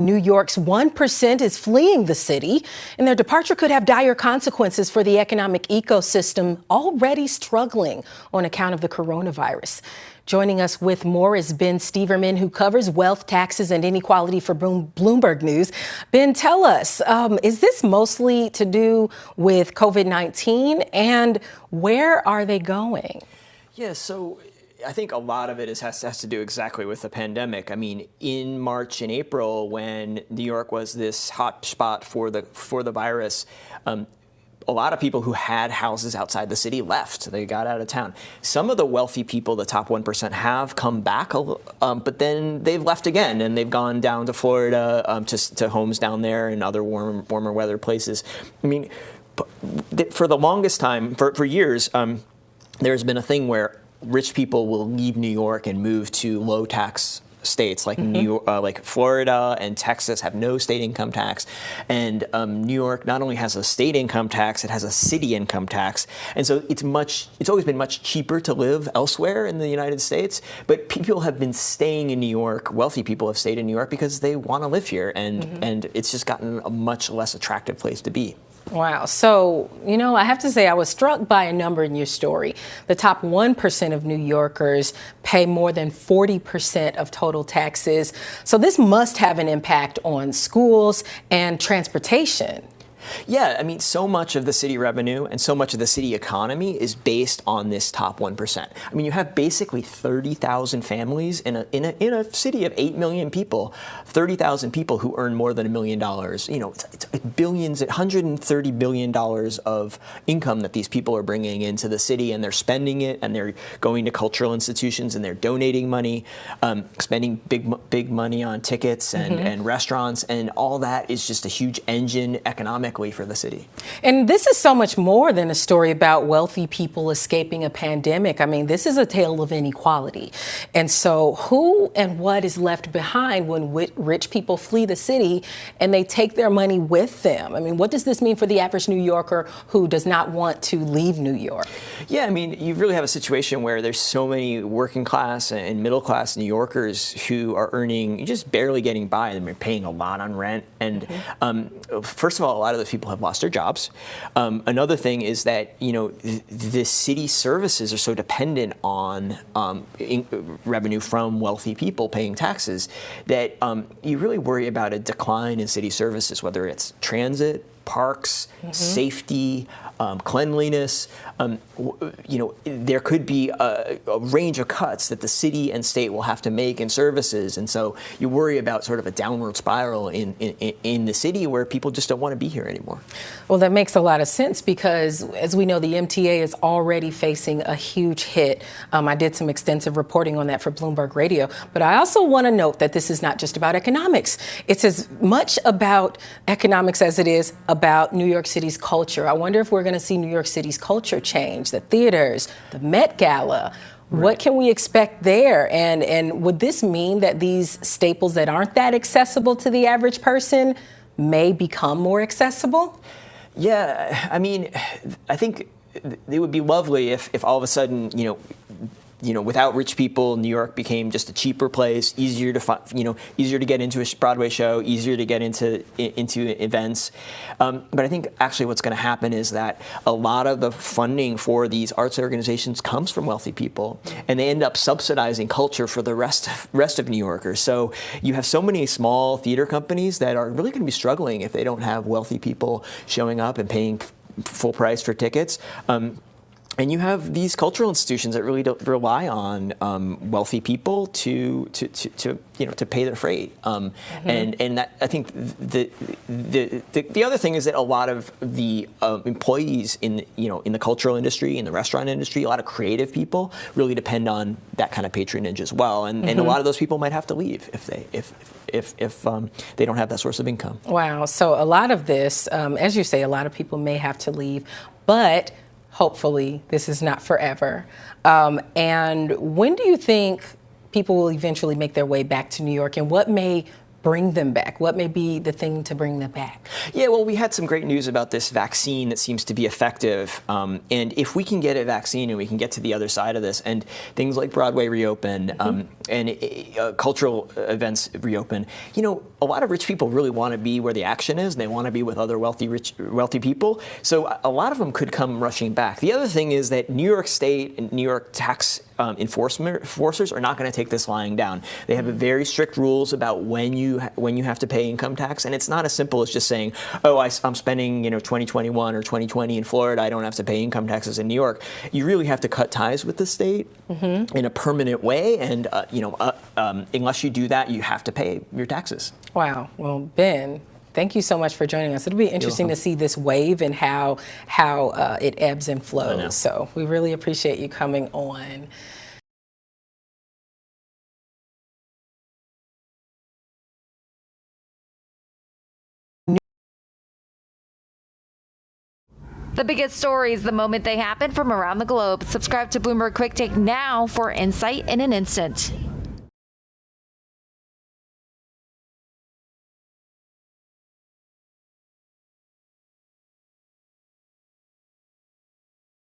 New York's 1% is fleeing the city, and their departure could have dire consequences for the economic ecosystem already struggling on account of the coronavirus. Joining us with more is Ben Steverman, who covers wealth, taxes, and inequality for Bloomberg News. Ben, tell us, is this mostly to do with COVID-19, and where are they going? Yeah, so I think a lot of it has to do exactly with the pandemic. I mean, in March and April, when New York was this hot spot for the virus, a lot of people who had houses outside the city left. They got out of town. Some of the wealthy people, the top 1%, have come back, but then they've left again, and they've gone down to Florida, to homes down there and other warmer weather places. I mean, for the longest time, for years, there's been a thing where rich people will leave New York and move to low tax states like like Florida and Texas have no state income tax, and New York not only has a state income tax, it has a city income tax, and so it's always been much cheaper to live elsewhere in the United States. But people have been staying in New York. Wealthy people have stayed in New York because they want to live here, and it's just gotten a much less attractive place to be. Wow. So, I have to say I was struck by a number in your story. The top 1% of New Yorkers pay more than 40% of total taxes. So this must have an impact on schools and transportation. Yeah, I mean, so much of the city revenue and so much of the city economy is based on this top 1%. I mean, you have basically 30,000 families in a city of 8 million people, 30,000 people who earn more than $1 million. It's billions, $130 billion of income that these people are bringing into the city, and they're spending it, and they're going to cultural institutions, and they're donating money, spending big money on tickets and restaurants, and all that is just a huge engine economically for the city. And this is so much more than a story about wealthy people escaping a pandemic. I mean, this is a tale of inequality. And so who and what is left behind when rich people flee the city and they take their money with them? I mean, what does this mean for the average New Yorker who does not want to leave New York? Yeah, I mean, you really have a situation where there's so many working class and middle class New Yorkers who are earning, just barely getting by, and they're paying a lot on rent. And first of all, a lot of those people have lost their jobs. Another thing is that, the city services are so dependent on revenue from wealthy people paying taxes that you really worry about a decline in city services, whether it's transit, parks, safety, cleanliness. There could be a range of cuts that the city and state will have to make in services, and so you worry about sort of a downward spiral in the city where people just don't want to be here anymore. Well, that makes a lot of sense because, as we know, the MTA is already facing a huge hit. I did some extensive reporting on that for Bloomberg Radio, but I also want to note that this is not just about economics. It's as much about economics as it is about New York City's culture. I wonder if we're going to see New York City's culture change, the theaters, the Met Gala. Right. What can we expect there? And would this mean that these staples that aren't that accessible to the average person may become more accessible? Yeah, I mean, I think it would be lovely if all of a sudden, without rich people, New York became just a cheaper place, easier to get into a Broadway show, easier to get into events. But I think actually what's going to happen is that a lot of the funding for these arts organizations comes from wealthy people, and they end up subsidizing culture for the rest of New Yorkers. So you have so many small theater companies that are really going to be struggling if they don't have wealthy people showing up and paying full price for tickets. And you have these cultural institutions that really don't rely on wealthy people to pay their freight. And that, I think the other thing is that a lot of the employees in the cultural industry, in the restaurant industry, a lot of creative people really depend on that kind of patronage as well. And a lot of those people might have to leave if they don't have that source of income. Wow. So a lot of this, as you say, a lot of people may have to leave, but hopefully this is not forever. And when do you think people will eventually make their way back to New York, and what may bring them back? What may be the thing to bring them back? Yeah, well, we had some great news about this vaccine that seems to be effective. And if we can get a vaccine and we can get to the other side of this, and things like Broadway reopen, and cultural events reopen, a lot of rich people really want to be where the action is. And they want to be with other wealthy people. So a lot of them could come rushing back. The other thing is that New York State and New York tax enforcers are not going to take this lying down. They have very strict rules about when you have to pay income tax, and it's not as simple as just saying, "Oh, I'm spending 2021 or 2020 in Florida. I don't have to pay income taxes in New York." You really have to cut ties with the state in a permanent way, and unless you do that, you have to pay your taxes. Wow. Well, Ben, thank you so much for joining us. It'll be interesting to see this wave and how it ebbs and flows. So we really appreciate you coming on. The biggest stories the moment they happen from around the globe. Subscribe to Bloomberg Quick Take now for insight in an instant.